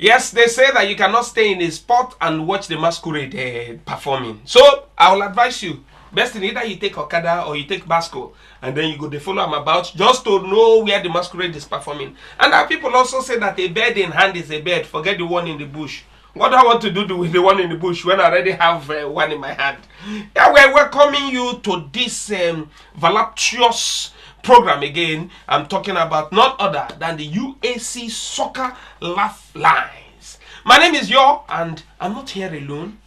Yes, they say that you cannot stay in a spot and watch the masquerade performing. So, I will advise you, best thing either you take Okada or you take Basco, and then you go to follow them about just to know where the masquerade is performing. And people also say that a bird in hand is a bird, forget the one in the bush. What do I want to do with the one in the bush when I already have one in my hand? Yeah, we're welcoming you to this voluptuous program again. I'm talking about none other than the UAC Soccer Laugh Lines. My name is Yo, and I'm not here alone.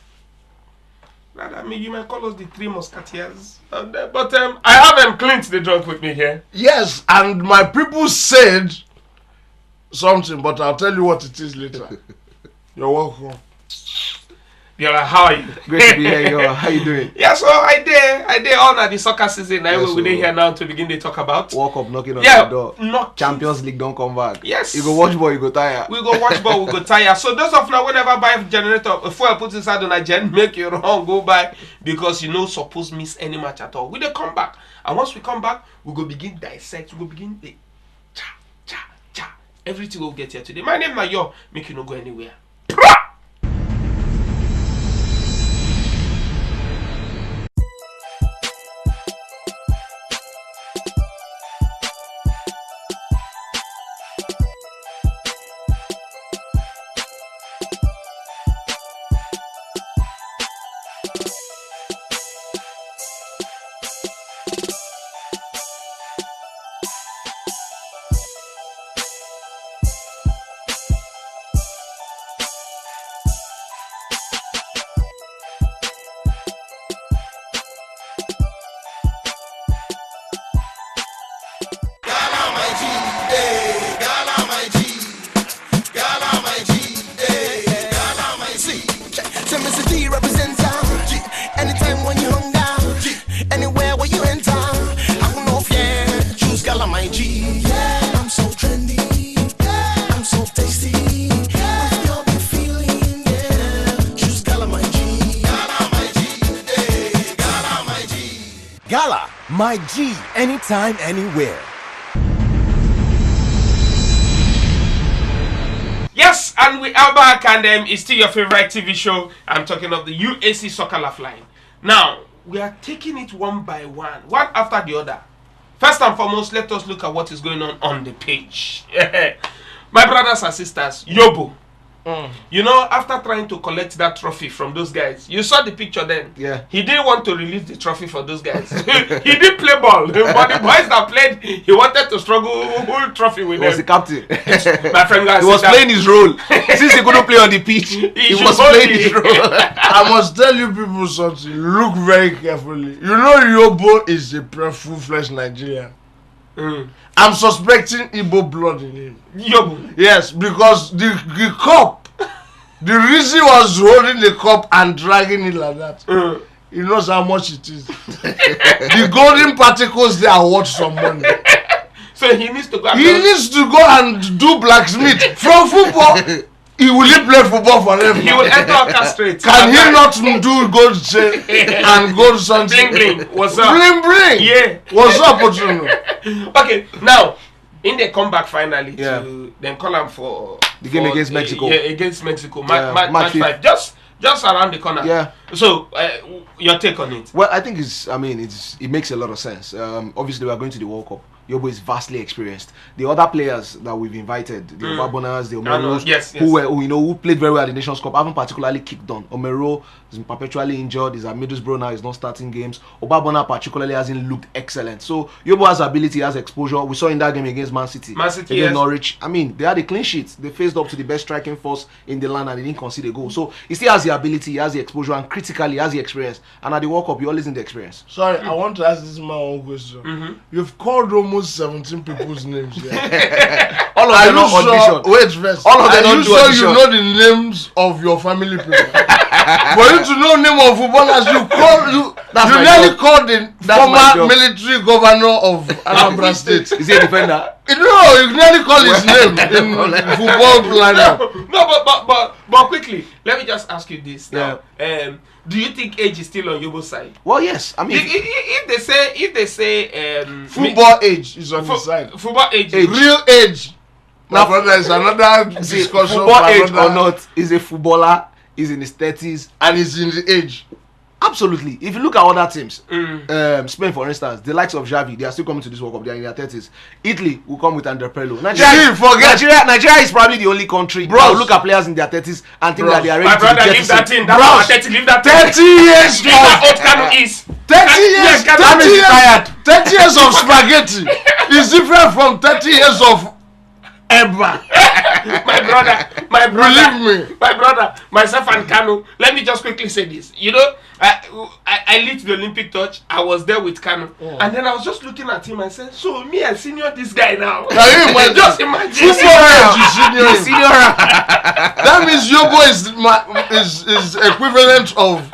I mean, you might call us the Three Musketeers. But I have Clint the drunk with me here. Yes, and my people said something, but I'll tell you what it is later. You're welcome. Yeah, how are you? Great to be here, yo. How you doing? Yeah, so I did all that the soccer season. We're here now to begin to talk about. Walk up, knocking on the door. Knock. Champions League don't come back. Yes. You go watch ball, you go tire. We go watch ball, we go tire. So those of you whenever buy a generator, before I put inside on a gen, make your run, go buy, because you know suppose miss any match at all. We dey come back, and once we come back, we go begin dissect. We go begin the cha. Everything will get here today. My name is Yo. Make you no go anywhere. Gala, my G, anytime, anywhere. Yes, and we are back, and it's still your favorite TV show. I'm talking of the UAC Soccer Laugh Line. Now, we are taking it one by one after the other. First and foremost, let us look at what is going on the page. My brothers and sisters, Yobo. You know, after trying to collect that trophy from those guys, you saw the picture then. Yeah. He didn't want to release the trophy for those guys. He did play ball, but the boys that played, he wanted to struggle trophy with them. He was the captain. My friend guys, he was playing his role. Since he couldn't play on the pitch, he was playing his role. I must tell you people something. Look very carefully. You know Yobo is a full-fledged Nigerian. I'm suspecting Igbo blood in him. Yobo. Yes, because the cup, the reason he was holding the cup and dragging it like that, he knows how much it is. The golden particles there are worth some money. So he needs to go. He needs to go and do blacksmith from football. He will play football forever. He will enter a castrate. Can he not do gold chain and gold something? Bling bling. What's up? Bling bling. Yeah. What's up, Ochuno? Okay, now in the comeback finally to then call him for the game against Mexico. Yeah, against Mexico. Match 5. Just around the corner. Yeah. So your take on it? Well, I think it makes a lot of sense. Obviously, we are going to the World Cup. Yobo is vastly experienced. The other players that we've invited, the Obabonas, the Omeros, who played very well at the Nations Cup, haven't particularly kicked on. Omero is perpetually injured. He's at Middlesbrough now. He's not starting games. Obabona particularly hasn't looked excellent. So Yobo has ability, has exposure. We saw in that game against Man City, against Norwich. I mean, they had a clean sheet. They faced up to the best striking force in the land and they didn't concede a goal. So he still has the ability, he has the exposure, and critically, he has the experience. And at the World Cup, you always need the experience. Sorry, I want to ask this my own question. You've called almost 17 people's names here. All of them on audition. Wait first. All of them Are you do sure audition. you know the names of your family people? For you to know name of footballers, you nearly called the former military governor of Anambra State. Is he a defender? No, you nearly call his name in football planner. No, but quickly, let me just ask you this now. Do you think age is still on Yobo's side? Well, yes. I mean, if they say football age is on his side. Football age. Real age My brother is another discussion. Football age or not, he's a footballer. He's in his 30s and he's in the age. Absolutely. If you look at other teams, Spain for instance, the likes of Xavi, they are still coming to this World Cup. They are in their 30s. Italy will come with Andre Pirlo. Nigeria is probably the only country that will look at players in their 30s and think that they are ready to get leave that thing. That's Bros, 30, leave that 30 years of old Kano is. 30 years. 30 years of spaghetti is different from 30 years of Eba. my brother, believe me, my brother, myself and Kano. Let me just quickly say this. You know, I lit the Olympic torch. I was there with Kano, and then I was just looking at him and said, "So me, I senior this guy now." Just imagine. Senior. That means Yobo is equivalent of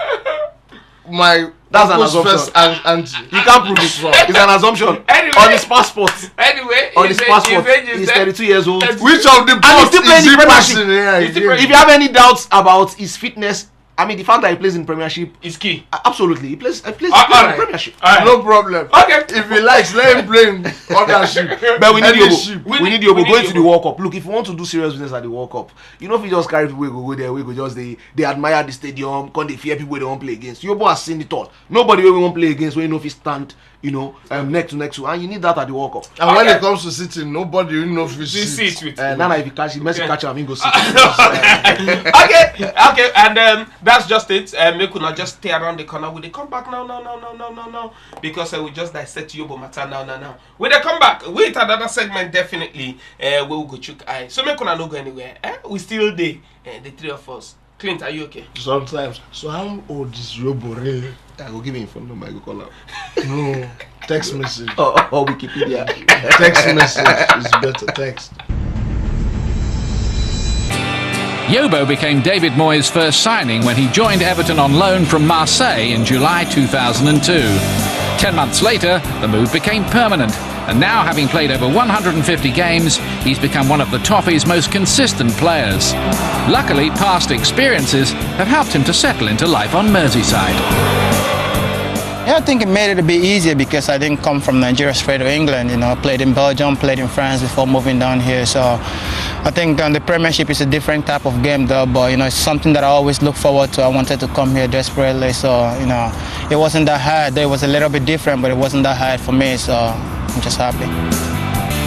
my. That's an assumption. And you can't prove it wrong. It's an assumption. Anyway, on his passport. Anyway, on his passport, he's 32 years old. Which of the posts is he passing here? If you have any doubts about his fitness, I mean, the fact that he plays in Premiership is key. Absolutely, he plays in Premiership. No problem. Okay. If he likes, let him play in other ship. But we need Yobo. We need Yobo going to the World Cup. Look, if you want to do serious business at the World Cup, you know, if you just carry people, go there, we go just they admire the stadium, they fear people they won't play against. Yobo has seen it all. Nobody we won't play against when you know if he stand, you know, neck to neck to, and you need that at the World Cup. And when it comes to sitting, nobody you know if he sits with. Nana, if you catch him, Messi catch him, he go sit. Okay, and that's just it. We could not just stay around the corner. Will they come back now? No. Because we just dissect Yobo matter now. Will they come back? Wait another segment, definitely. We will go check eye. So we could not go anywhere. We still there, the three of us. Clint, are you okay? Sometimes. So how old is Yobo really? I will give him phone number. I go call out. No, text message. Or Wikipedia. Text message is better. Text. Yobo became David Moyes' first signing when he joined Everton on loan from Marseille in July 2002. 10 months later, the move became permanent, and now, having played over 150 games, he's become one of the Toffee's most consistent players. Luckily, past experiences have helped him to settle into life on Merseyside. Yeah, I think it made it a bit easier because I didn't come from Nigeria straight to England. You know, I played in Belgium, played in France before moving down here. So I think the Premiership is a different type of game though, but you know, it's something that I always look forward to. I wanted to come here desperately, so you know, it wasn't that hard. It was a little bit different, but it wasn't that hard for me, so I'm just happy.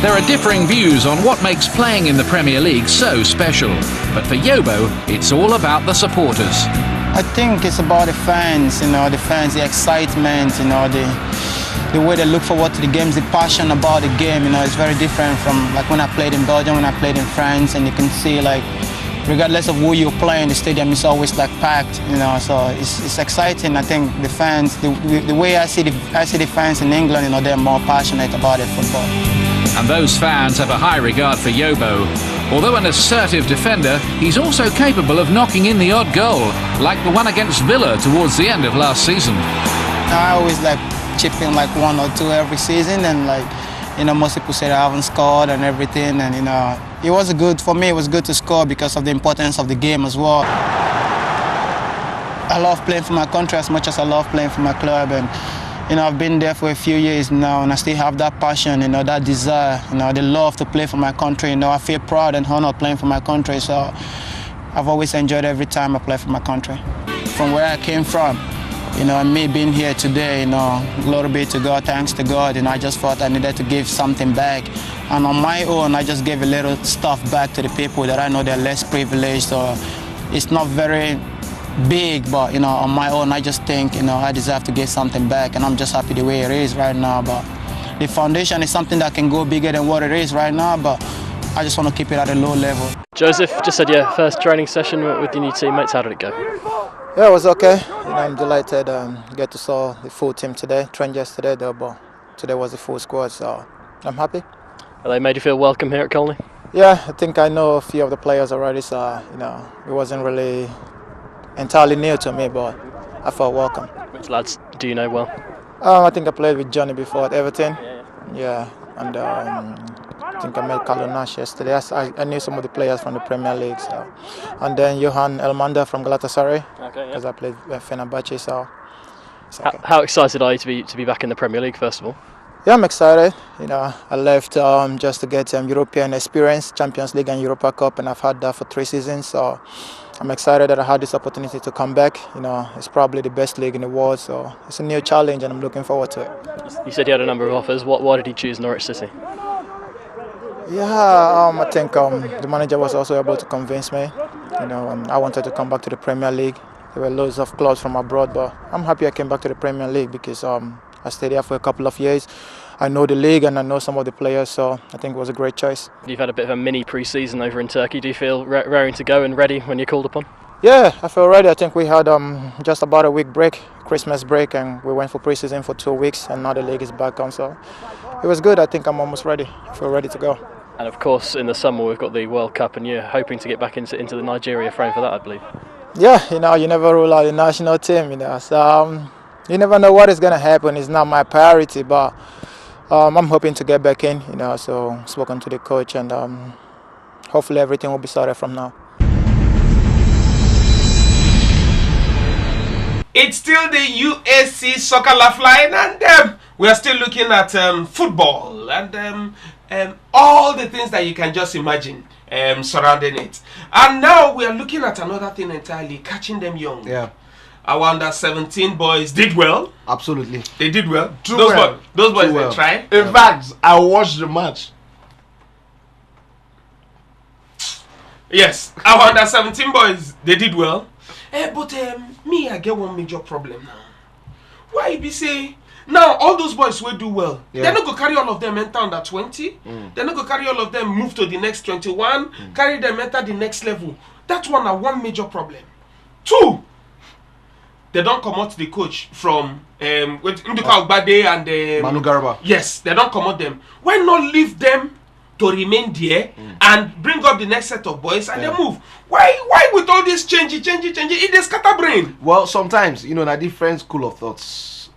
There are differing views on what makes playing in the Premier League so special, but for Yobo, it's all about the supporters. I think it's about the fans, you know, the excitement, you know, the way they look forward to the games, the passion about the game, you know, it's very different from like when I played in Belgium, when I played in France, and you can see like, regardless of who you're playing, the stadium is always like packed, you know, so it's exciting. I think the fans, the way I see the fans in England, you know, they're more passionate about it, football. And those fans have a high regard for Yobo. Although an assertive defender, he's also capable of knocking in the odd goal, like the one against Villa towards the end of last season. I always like chip in like 1 or 2 every season, and like, you know, most people say I haven't scored and everything, and you know, it was good for me. It was good to score because of the importance of the game as well. I love playing for my country as much as I love playing for my club, and you know, I've been there for a few years now, and I still have that passion, you know, that desire, you know, the love to play for my country. You know, I feel proud and honored playing for my country, so I've always enjoyed every time I play for my country. From where I came from, you know, and me being here today, you know, glory be to God, thanks to God, you know, I just thought I needed to give something back. And on my own, I just gave a little stuff back to the people that I know they're less privileged, so it's not very big, but you know, on my own, I just think, you know, I deserve to give something back, and I'm just happy the way it is right now. But the foundation is something that can go bigger than what it is right now, but I just want to keep it at a low level. Joseph, just said your first training session with your new teammates. How did it go? Yeah, it was okay. You know, I'm delighted get to saw the full team today. Trained yesterday though, but today was the full squad, so I'm happy. Have they made you feel welcome here at Colney? Yeah, I think I know a few of the players already, so you know, it wasn't really entirely new to me, but I felt welcome. Which lads do you know well? I think I played with Johnny before at Everton. Yeah, and I think I met Carlo Nash yesterday. I knew some of the players from the Premier League, so. And then Johan Elmander from Galatasaray, because I played Fenerbahce, so. Okay. How excited are you to be back in the Premier League, first of all? Yeah, I'm excited. I left just to get European experience, Champions League and Europa Cup, and I've had that for 3 seasons. So I'm excited that I had this opportunity to come back. It's probably the best league in the world, so it's a new challenge, and I'm looking forward to it. You said you had a number of offers. Why did you choose Norwich City? Yeah, I think the manager was also able to convince me. I wanted to come back to the Premier League. There were loads of clubs from abroad, but I'm happy I came back to the Premier League because I stayed there for a couple of years. I know the league and I know some of the players, so I think it was a great choice. You've had a bit of a mini pre-season over in Turkey. Do you feel raring to go and ready when you're called upon? Yeah, I feel ready. I think we had just about a week break, Christmas break, and we went for pre-season for 2 weeks, and now the league is back on, so it was good. I think I'm almost ready. I feel ready to go. And of course, in the summer we've got the World Cup, and you're hoping to get back into the Nigeria frame for that, I believe. Yeah, you never rule out the national team, so you never know what is going to happen. It's not my priority, but I'm hoping to get back in, so spoken to the coach, and hopefully everything will be sorted from now. It's still the USC Soccer Laff line, and we are still looking at football and all the things that you can just imagine surrounding it. And now we are looking at another thing entirely, catching them young. Yeah. Our under-17 boys did well. Absolutely. They did well. Those boys they tried. In fact, I watched the match. Yes, our under-17 boys, they did well. But me, I get one major problem now. Why be say now all those boys will do well? They're not gonna carry all of them enter under 20. They're not gonna carry all of them move to the next 21. Carry them enter the next level. That's one major problem. 2, they don't come out the coach from Nduka Ogbade and Manu Garba. Yes, they don't come out them. Why not leave them to remain there and bring up the next set of boys and then move? Why with all this change, it is scatter brain. Well, sometimes, na different school of thoughts,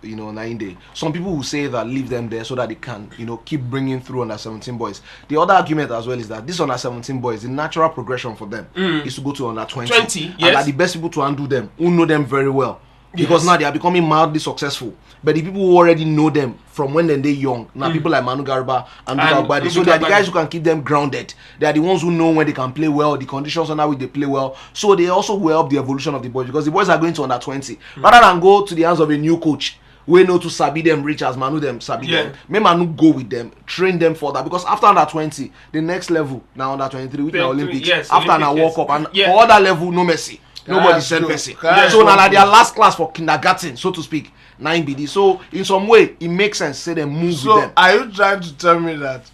some people will say that leave them there so that they can, keep bringing through under 17 boys. The other argument as well is that this under 17 boys, the natural progression for them is to go to under 20. And that the best people to handle them, who know them very well. Because now they are becoming mildly successful. But the people who already know them from when they're young, now people like Manu Garba and Duka, so they are the guys who can keep them grounded. They are the ones who know when they can play well, the conditions on how they play well. So they also will help the evolution of the boys, because the boys are going to under 20. Rather than go to the hands of a new coach, we know to sabi them reach as Manu them sabi them. May Manu go with them, train them further, because after under 20, the next level now under 23 with the Olympics. After now World Cup and for other level, no mercy. Nobody sent Messi. So now their last class for kindergarten, so to speak, 9 BD. So in some way, it makes sense. Say them move with them. Are you trying to tell me that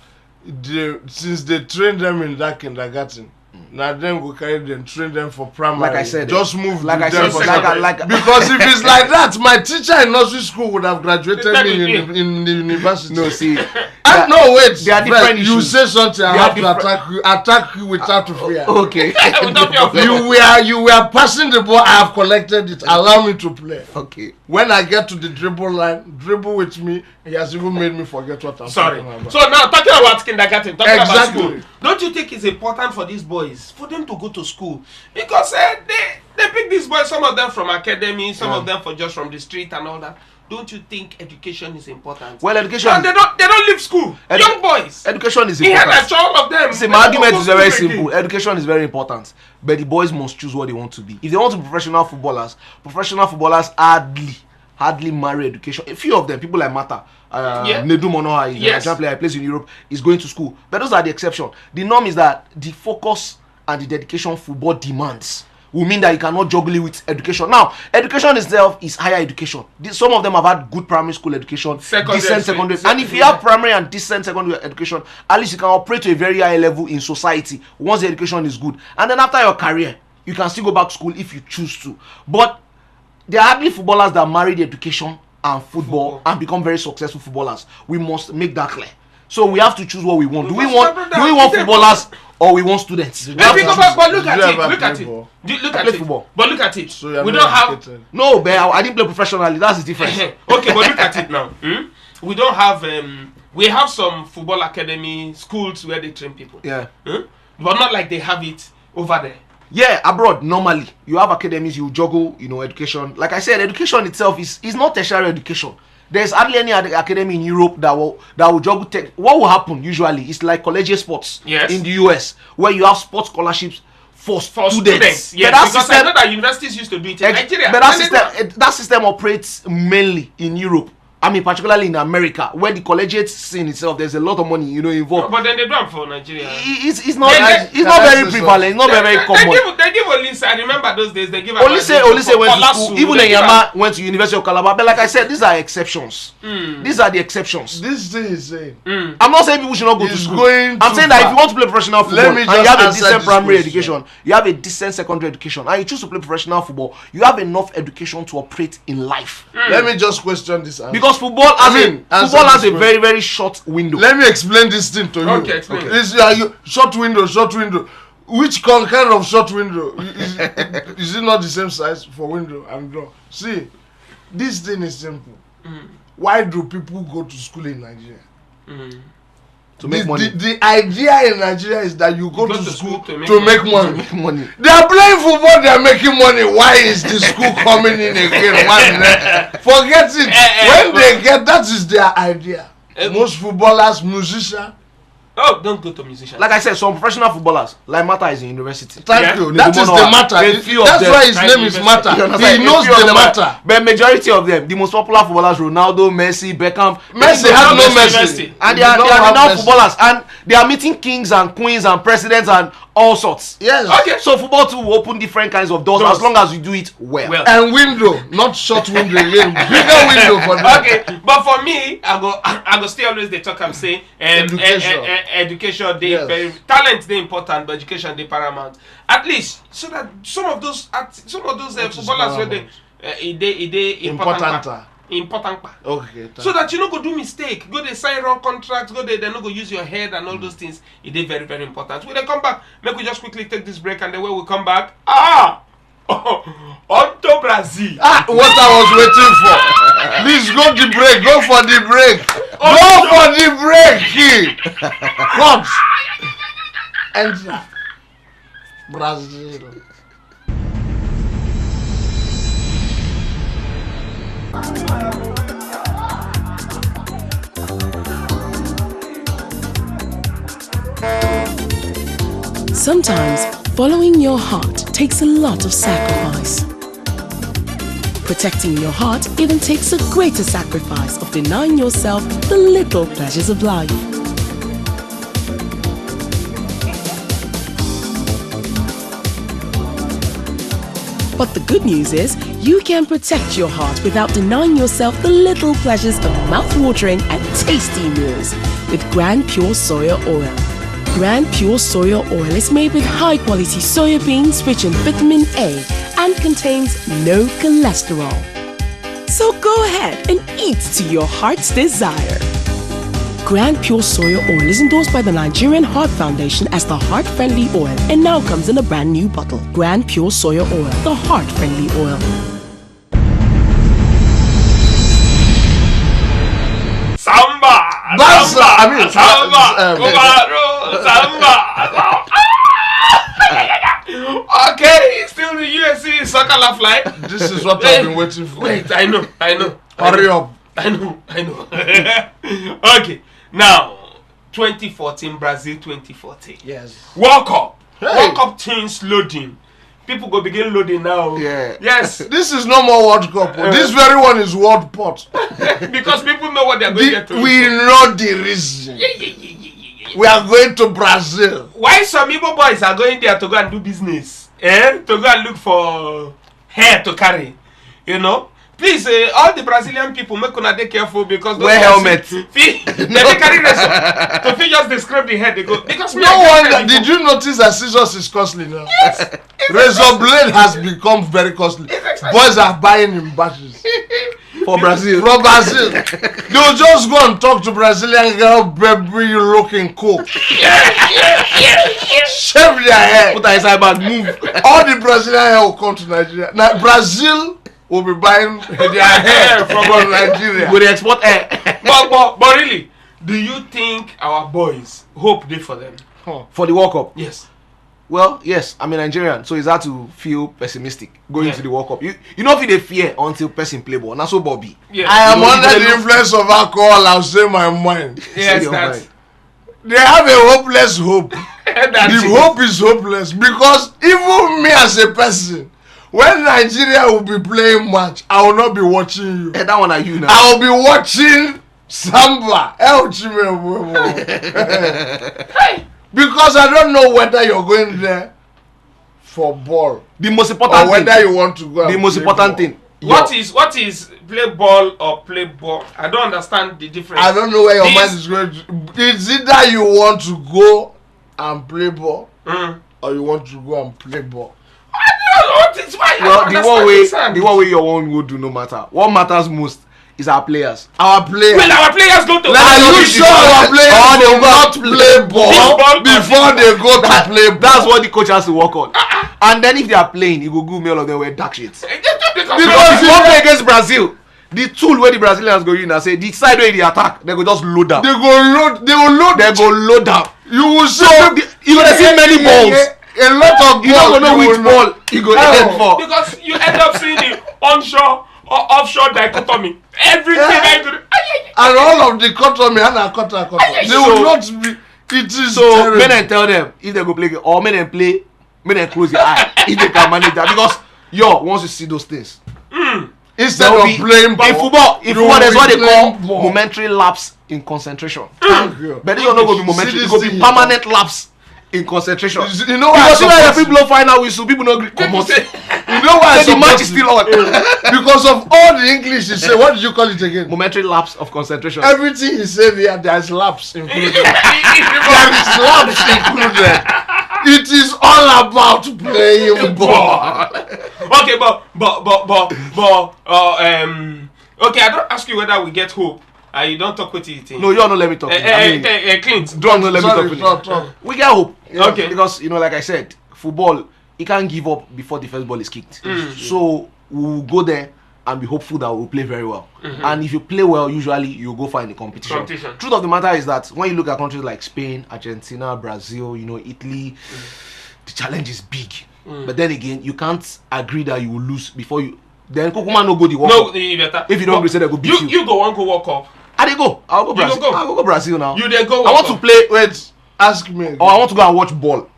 since they train them in that kindergarten, now then we carry them, train them for primary? Like I said, just move like I them said, because if it's like that, my teacher in nursery school would have graduated me in the university. No, see. No, wait. There are different issues. You say something, I have to attack you without fear. Okay. You were passing the ball, I have collected it. Allow me to play. Okay. When I get to the dribble line, dribble with me. He has even made me forget what I'm talking about. So now talking about kindergarten, talking about Exactly. school. Don't you think it's important for these boys, for them to go to school? Because they pick these boys, some of them from academy, some of them just from the street and all that. Don't you think education is important? Well, education. And they don't leave school. Young boys. Education is He important. had a child of them. See, my argument is very simple. Education is very important, but the boys must choose what they want to be. If they want to be professional footballers hardly marry education. A few of them, people like Mata, Nedu Monoha, is a Nigerian player, plays in Europe, is going to school. But those are the exception. The norm is that the focus and the dedication football demands will mean that you cannot juggle it with education. Now, education itself is higher education. Some of them have had good primary school education, decent secondary. And if you have primary and decent secondary education, at least you can operate to a very high level in society once the education is good. And then after your career, you can still go back to school if you choose to. But there are hardly footballers that marry the education and football and become very successful footballers. We must make that clear. So we have to choose what we want. Do we want footballers or we want students? But look at it. But look at it. So we don't have. No, but I didn't play professionally. That's the difference. Okay, but look at it now. We don't have. We have some football academy schools where they train people. Yeah. But not like they have it over there. Yeah, abroad normally you have academies, you juggle, education. Like I said, education itself is not tertiary education. There's hardly any academy in Europe that will juggle tech. What will happen usually is like collegiate sports in the US, where you have sports scholarships for students. Yes, because I know that universities used to do it in Nigeria. But that system operates mainly in Europe. I mean, particularly in America, where the collegiate scene itself, there's a lot of money, involved. But then they don't for Nigeria. It's not very prevalent. It's not very common. They give Olise. I remember those days. They give Olise went to school. Even Enyama went to University of Calabar. But like I said, these are exceptions. These are the exceptions. This thing is saying. I'm not saying people should not go to school. I'm saying that if you want to play professional football and you have a decent primary education, you have a decent secondary education, and you choose to play professional football, you have enough education to operate in life. Let me just question this answer. Because football has a very, very short window. Let me explain this thing to you. Okay, explain. Short window. Which kind of short window? Is it not the same size for window and door? See, this thing is simple. Why do people go to school in Nigeria? To make money. The idea in Nigeria is that you go to school to make money. They are playing football, they are making money. Why is the school coming in again? Forget it. When they get, that is their idea. Most footballers, musicians. Oh, don't go to musicians. Like I said, some professional footballers, like Mata is in university. Thank you. That is the matter. That's why his name is Mata. He knows the matter. But majority of them, the most popular footballers, Ronaldo, Messi, Beckham. Messi has no Messi. And they are now footballers. And they are meeting kings and queens and presidents and all sorts. Yes. Okay. So football too will open different kinds of doors as long as you do it well. And window, not short window again. Bigger window for them. Okay. But for me, I go still always they talk. I'm saying education they very talent they important, but education they paramount. At least so that some of those footballers where they important. Okay. So that you no go do mistake, go they sign wrong contracts, they no go use your head and all those things. It is very, very important. When they come back, make we just quickly take this break, and then when we come back, onto Brazil. What I was waiting for. Please go to break. Go for the break. Go for the break. Come. Enter. Brazil. Sometimes following your heart takes a lot of sacrifice. Protecting your heart even takes a greater sacrifice of denying yourself the little pleasures of life. But the good news is, you can protect your heart without denying yourself the little pleasures of mouth-watering and tasty meals with Grand Pure Soya Oil. Grand Pure Soya Oil is made with high-quality soya beans rich in vitamin A and contains no cholesterol. So go ahead and eat to your heart's desire. Grand Pure Soya Oil is endorsed by the Nigerian Heart Foundation as the heart-friendly oil and now comes in a brand new bottle. Grand Pure Soya Oil, the heart-friendly oil. Samba! Okay, still the USC soccer laugh line. This is what I've been waiting for. Wait, I know. Hurry up. I know. Okay, now 2014 Brazil 2014. Yes. World Cup. World Cup teams loading. People go begin loading now. Yeah. Yes. This is no more World Cup. This very one is World Pot. Because people know what they are going to get to. We know the reason. Yeah. We are going to Brazil. Why some Igbo boys are going there to go and do business? To go and look for hair to carry. You know? Please, all the Brazilian people, make una dey careful because wear helmet. They carry razor. To fit just describe the head they go. Because no wonder. Did you notice that scissors is costly now? Yes. Razor blade has become very costly. Boys are buying in batches. For Brazil. From Brazil. They will just go and talk to Brazilian girl, baby, you looking cool. Shave their hair. Put her inside bag, move. All the Brazilian hair will come to Nigeria. Now, Brazil will be buying their hair from Nigeria. Will they export hair? But really, do you think our boys hope they for them? For the World Cup? Yes. Well, yes, I'm a Nigerian, so it's hard to feel pessimistic going into the World Cup. You know if they fear until person play ball. Not so Bobby. Yeah. I am under the influence of alcohol. I'll say my mind. Yes, that's. They have a hopeless hope. The hope is hopeless because even me as a person, when Nigeria will be playing match, I will not be watching you. That one are you now? I will be watching Samba. Because I don't know whether you're going there for ball. The most important or whether you want to go. The most important thing. What is play ball or play ball? I don't understand the difference. I don't know where your mind is going to. It's either you want to go and play ball or you want to go and play ball. Well, the one way your one will do no matter. What matters most is our players. Our players. Well, our players go to. Are you sure our players will not play ball before they go to play ball? That's what the coach has to work on. And then if they are playing, he will go me all of them wear dark shirts. Because if you play against Brazil, the tool where the Brazilians go in and say the side where they attack, they go just load up. They will load up. You will see you will see many balls. A lot of you don't know which ball you go head for. Because you end up seeing the onshore or offshore dichotomy. Everything and all of the dichotomy and a quarter. They will not be. It is so men and tell them if they go play or men and play, men and close your eye if they can manage that because once you see those things. Instead of playing ball, in football, there's what they call momentary lapse in concentration. But this one not going to be momentary, it's going to be permanent lapse in concentration. You know why? Because if people blow final whistle, people don't come out. You know why? The match is still on. Because of all the English he said. What did you call it again? Momentary lapse of concentration. Everything he said here, there is lapse included. There is lapse included. It is all about playing ball. Okay, okay, I don't ask you whether we get hope. You don't talk with it. No, you don't let me talk. Clint, don't let me talk. We get hope. Yeah. Okay. Because, like I said, football, you can't give up before the first ball is kicked. So, we'll go there and be hopeful that we'll play very well. And if you play well, usually you go find the competition. Truth of the matter is that when you look at countries like Spain, Argentina, Brazil, Italy, the challenge is big. But then again, you can't agree that you will lose before you. Then Kokuma no go the World Cup. If you don't agree, say they go beat you. You go one go World Cup. I dey go. I'll go Brazil. I'll go Brazil now. You dey go. I want to play. Wait, ask me again. Or I want to go and watch ball.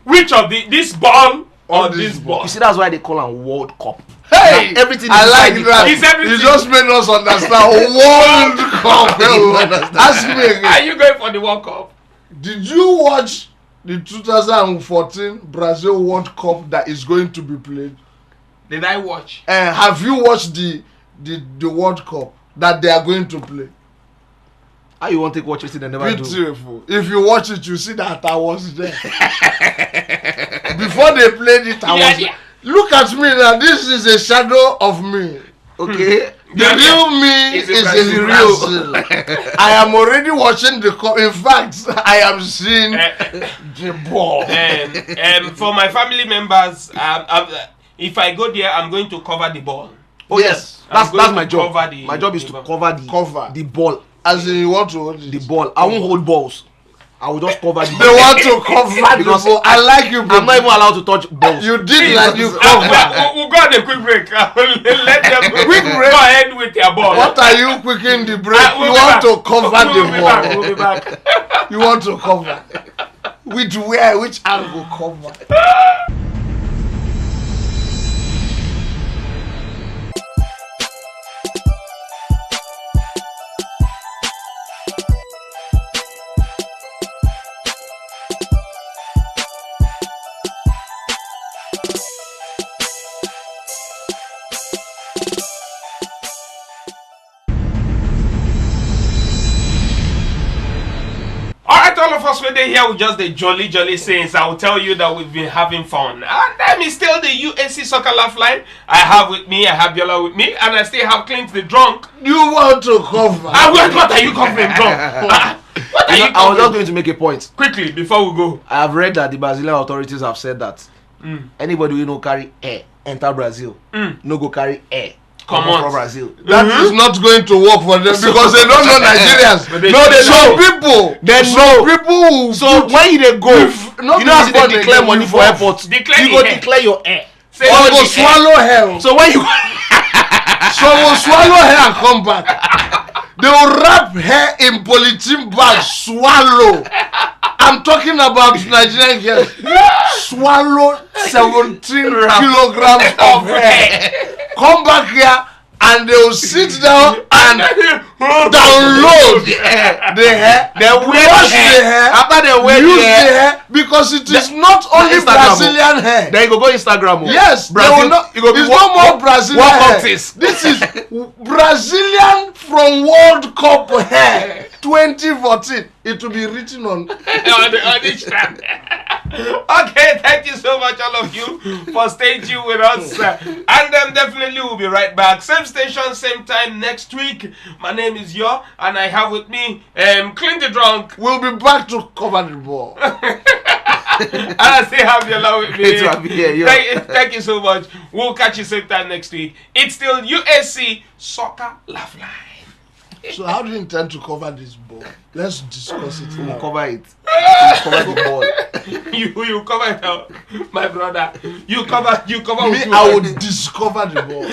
Which of this ball or this ball? You see, that's why they call it World Cup. Hey, now, everything. I like that. You just made us understand World Cup. Ask me again. Are you going for the World Cup? Did you watch the 2014 Brazil World Cup that is going to be played? Did I watch? Have you watched the World Cup that they are going to play? How you want to watch it and never do? Beautiful. If you watch it, you see that I was there. Before they played it, I was there. Look at me now. This is a shadow of me. Okay? The real me is in Brazil. I am already watching the cup. In fact, I am seeing the ball. For my family members, if I go there, I'm going to cover the ball. Oh yes, that's my job. My job is to cover the ball. As in you want to hold the ball. I won't hold balls. I will just cover the ball. They want to cover the ball. I like you, bro. I'm not even allowed to touch balls. You did like you cover. We'll go on a quick break. Let them quick break. Go ahead with your ball. What are you quicking the break? You want to cover the ball. We'll be back. You want to cover. Which angle cover? All of us were here with just the jolly sayings. I will tell you that we've been having fun. And that is still the UAC Soccer Laugh Line. I have Biola with me, and I still have Clint the drunk. You want to cover? What are you covering, drunk? I was just going to make a point. Quickly, before we go. I have read that the Brazilian authorities have said that anybody who no carry air enter Brazil, no go carry air Come on. for Brazil. That is not going to work for them because they don't know Nigerians. They No, they know know. people. They Some know. people who So when you go, not you know how before they they declare go money for before. airports. Declare You the go air. declare your air. Say or all go the swallow hell. So when you Some will swallow hair and come back. They will wrap hair in polythene bag, swallow. I'm talking about Nigerian girls. Swallow 17 kilograms of hair. Come back here and they will sit down and download the hair. they wear Wash the the hair. hair. After they wear Use the the hair, hair because it is not only Instagram. Brazilian hair. then you go Instagram. Yes, Brazil. they will not, You go be it's no more Brazilian World Cup hair. this. This is Brazilian from World Cup hair 2014. It will be written on. on each stand. Okay, thank you so much, all of you, for staying tuned with us. And definitely we'll be right back. Same station, same time next week. My name is Yo, and I have with me Clint the Drunk. We'll be back to cover the ball. And I still have your love with me. Great to have you here, Yo. Thank you so much. We'll catch you same time next week. It's still USC Soccer Laugh Live. So how do you intend to cover this ball? Let's discuss it now. Cover it. You cover the ball. You cover it out, my brother. You cover Me, with I would discover the ball.